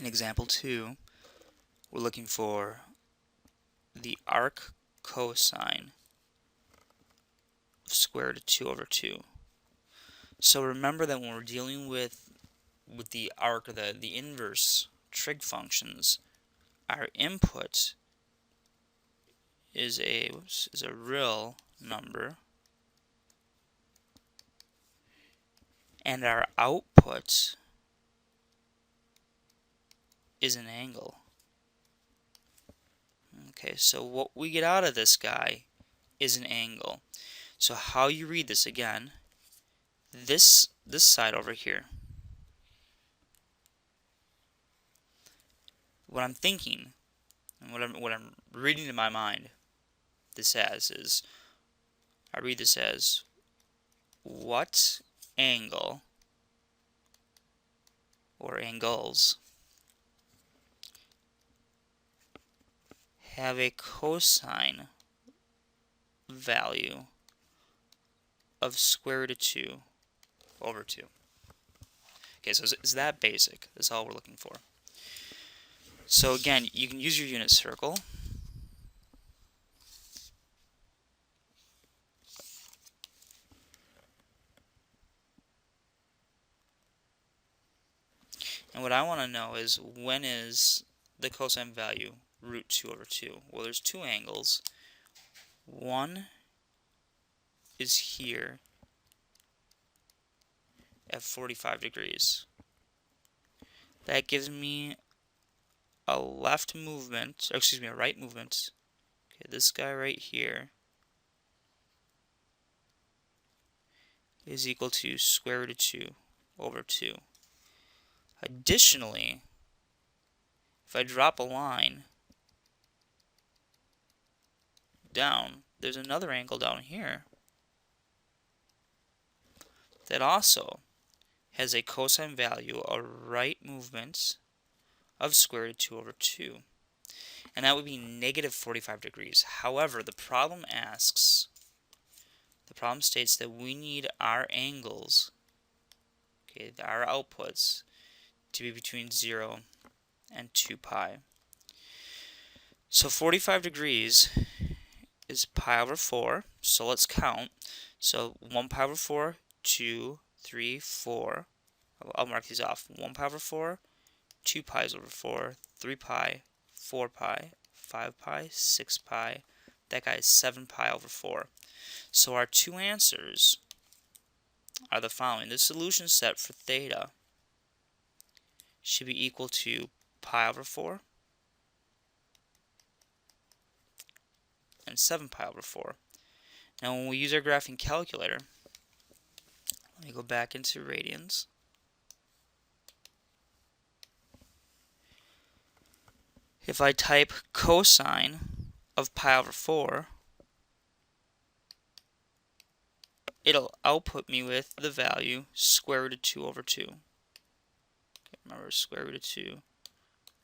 In example 2, we're looking for the arc cosine of square root of 2 over 2. So remember that when we're dealing with the arc, or the inverse trig functions, our input is a real number, and our output is an angle. Okay, so what we get out of this guy is an angle. So how you read this again, this side over here, what I'm thinking and what I'm reading in my mind this as is, I read this as, what angle or angles have a cosine value of square root of 2 over 2. Okay, so it's that basic. That's all we're looking for. So again, you can use your unit circle. And what I want to know is, when is the cosine value root 2 over 2? Well, there's two angles. One is here at 45 degrees. That gives me a left movement, or excuse me, a right movement. Okay, this guy right here is equal to square root of 2 over 2. Additionally, if I drop a line down, there's another angle down here that also has a cosine value, a right movement of square root of 2 over 2. And that would be negative 45 degrees. However, the problem states that we need our angles, okay, our outputs, to be between 0 and 2 pi. So 45 degrees is pi over 4, so let's count. So 1 pi over 4, 2, 3, 4. I'll mark these off. 1 pi over 4, 2 pi's over 4, 3 pi, 4 pi, 5 pi, 6 pi. That guy is 7 pi over 4. So our two answers are the following. The solution set for theta should be equal to pi over 4 and 7 pi over 4. Now when we use our graphing calculator, let me go back into radians. If I type cosine of pi over 4, it'll output me with the value square root of 2 over 2. Okay, remember, square root of 2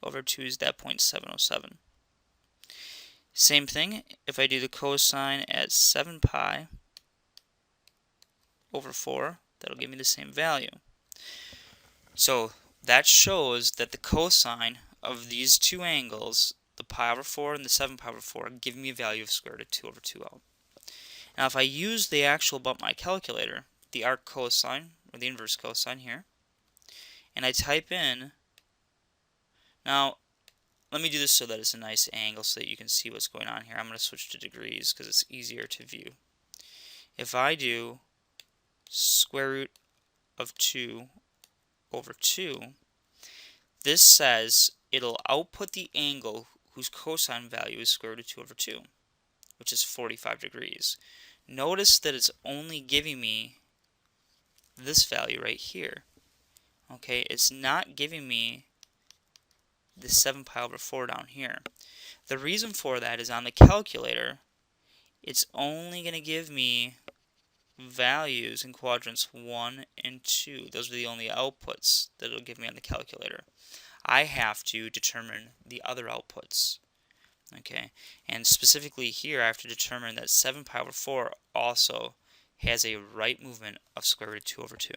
over 2 is that 0.707. Same thing, if I do the cosine at 7 pi over 4, that'll give me the same value. So that shows that the cosine of these two angles, the pi over 4 and the 7 pi over 4, give me a value of square root of 2 over 2 out. Now if I use the actual bump my calculator, the arc cosine, or the inverse cosine here, and I type in, now let me do this so that it's a nice angle so that you can see what's going on here. I'm going to switch to degrees because it's easier to view. If I do square root of 2 over 2, this says it'll output the angle whose cosine value is square root of 2 over 2, which is 45 degrees. Notice that it's only giving me this value right here. Okay, it's not giving me the 7 pi over 4 down here. The reason for that is on the calculator, it's only going to give me values in quadrants 1 and 2. Those are the only outputs that it'll give me on the calculator. I have to determine the other outputs. Okay, and specifically here I have to determine that 7 pi over 4 also has a right movement of square root of 2 over 2.